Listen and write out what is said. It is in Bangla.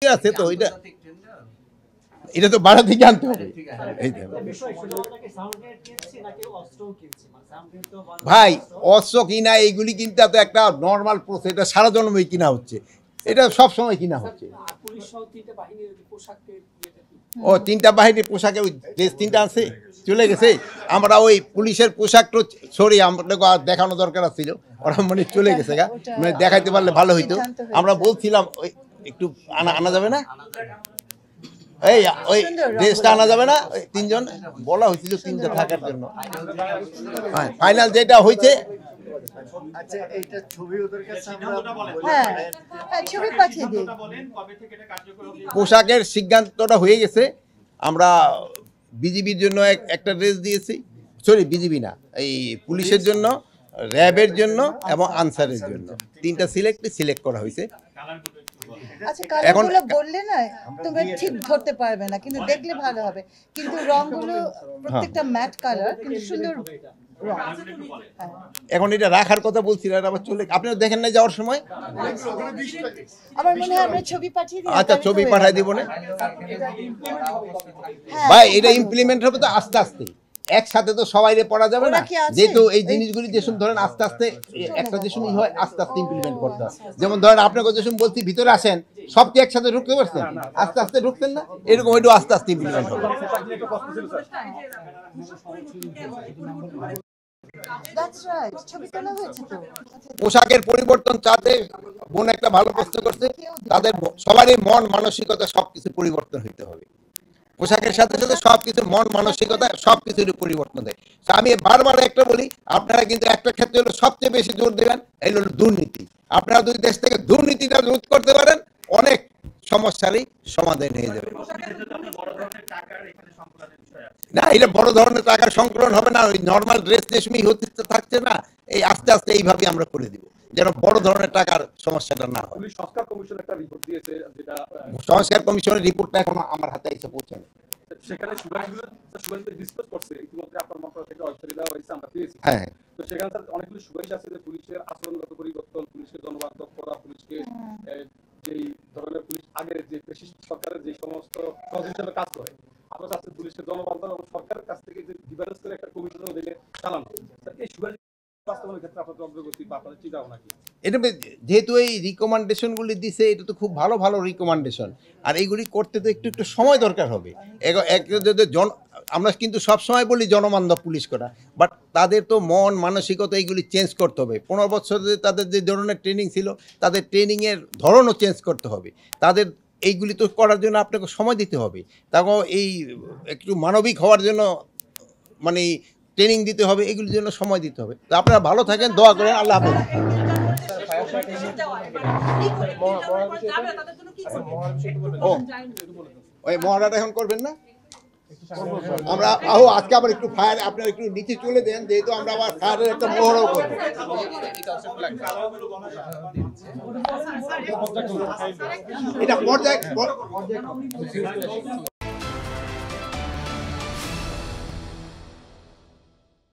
আছে তো এটা তো বাড়া থেকে আনতে হবে। ভাই অস্ত্র কিনা এইগুলি কিনতে তো একটা নর্মাল প্রসেস, এটা সারা জন্মই কিনা হচ্ছে, এটা সব সময় কিনা হচ্ছে। ও তিনটা বাহিনীর পোশাকে ওই ড্রেস তিনটা আছে চলে গেছে। আমরা ওই পুলিশের পোশাকটা সরি আমাদের দেখানো দরকার ছিল, ওরা মানে চলে গেছে গা, মানে দেখাইতে পারলে ভালো হইতো। আমরা বলছিলাম ওই একটু আনা যাবে না, এই ওই ড্রেসটা আনা যাবে না, তিনজন বলা হয়েছিল তিনজন থাকার জন্য। হ্যাঁ ফাইনাল যেটা হয়েছে পোশাকের সিদ্ধান্তটা হয়ে গেছে। আমরা বিজিবির জন্য একটা ড্রেস দিয়েছি, সরি বিজিবি না, এই পুলিশের জন্য, র্যাবের জন্য এবং আনসারের জন্য তিনটা সিলেক্ট করা হয়েছে। আচ্ছা কালারগুলো বললে না তুমি ঠিক ধরতে পারবে না, কিন্তু দেখলে ভালো হবে। কিন্তু রংগুলো প্রত্যেকটা ম্যাট কালার, কিন্তু সুন্দর রং। এখন এটা রাখার কথা বলছিলেন আবার চলে, আপনারা দেখেন না যাওয়ার সময়? আমার মনে হয় আমরা ছবি পাঠিয়ে দিই। আচ্ছা ছবি পাঠিয়ে দিব না ভাই, এটা ইমপ্লিমেন্ট হবে তো আস্তে আস্তে, একসাথে তো সবাইরে পড়া যাবে না, যেহেতু এই জিনিসগুলি যে সময় ধরেন আস্তে আস্তে একটা যে সময় হয় আস্তে আস্তে ইমপ্লিমেন্ট করতে হয়। যেমন ধরেন আপনাকে যে সময় বলছি ভিতরে আসেন, সব কি একসাথে ঢুকতে পারছেন? আস্তে আস্তে ঢুকতেন না, এরকম একটু আস্তে আস্তে ইমপ্লিমেন্ট হবে। পোশাকের পরিবর্তন চাতে বোন একটা ভালো প্রশ্ন করছে, তাদের সবারই মন মানসিকতা সবকিছু পরিবর্তন হইতে হবে। পোশাকের সাথে সাথে সবকিছু মন মানসিকতা সবকিছুরই পরিবর্তন দেয়। আমি বারবার একটা বলি, আপনারা কিন্তু একটা ক্ষেত্রে হলো সবচেয়ে বেশি জোর দেবেন, এই হলো দুর্নীতি। আপনারা যদি দেশ থেকে দুর্নীতিটা রোধ করতে পারেন, অনেক সমস্যারই সমাধান হয়ে যাবে। না এটা বড় ধরনের টাকার সংকলন হবে না, ওই নর্মাল ড্রেস রেশমি হতে থাকছে না, এই আস্তে আস্তে এইভাবে আমরা করে দিব যেন বড় ধরনের টাকার সমস্যাটা না হয়। সংস্কার কমিশনের রিপোর্টটা এখন আমার হাতে এসে পৌঁছানো, সেখানে ডিসকাস করছে ইতিমধ্যে আপনার মন্ত্রণালয় থেকে অলরেডি দেওয়া হয়েছে, আমরা পেয়েছি। হ্যাঁ তো সেখানে অনেকগুলো সুপারিশ আছে যে পুলিশের আচরণগত পরিবর্তন, পুলিশের জনবান্ধব করা, পুলিশকে যেই ধরনের পুলিশ আগের যে সরকারের যে সমস্ত হিসেবে কাজ করে, আমরা চাচ্ছি পুলিশের জনবান্ধব এবং সরকারের কাছ থেকে যে ডিফারেন্স করে একটা কমিশনের অধীনে চালানো। এই সুপারিশ বাস্তবায়নের ক্ষেত্রে আপনাদের অগ্রগতি বা আপনাদের চিন্তা ভাবনা কি? এটা যেহেতু এই রিকমেন্ডেশনগুলি দিছে, এটা তো খুব ভালো ভালো রিকমেন্ডেশন, আর এইগুলি করতে তো একটু সময় দরকার হবে। আমরা কিন্তু সবসময় বলি জনবান্ধব পুলিশ করা, বাট তাদের তো মন মানসিকতা এইগুলি চেঞ্জ করতে হবে। 15 বছর তাদের যে ধরনের ট্রেনিং ছিল, তাদের ট্রেনিংয়ের ধরনও চেঞ্জ করতে হবে। তাদের এইগুলি তো করার জন্য আপনাকে সময় দিতে হবে, তারপর এই একটু মানবিক হওয়ার জন্য মানে ট্রেনিং দিতে হবে, এগুলির জন্য সময় দিতে হবে। তো আপনারা ভালো থাকেন, দোয়া করেন, আল্লাহ হাফেজ। ওই মহড়াটা এখন করবেন না, আমরা আজকে আবার একটু ফায়ার, আপনারা একটু নিচে চলে দেন, যেহেতু আমরা আবার ফায়ারের একটা মহড়াও করবো। এটা পর্যায়ে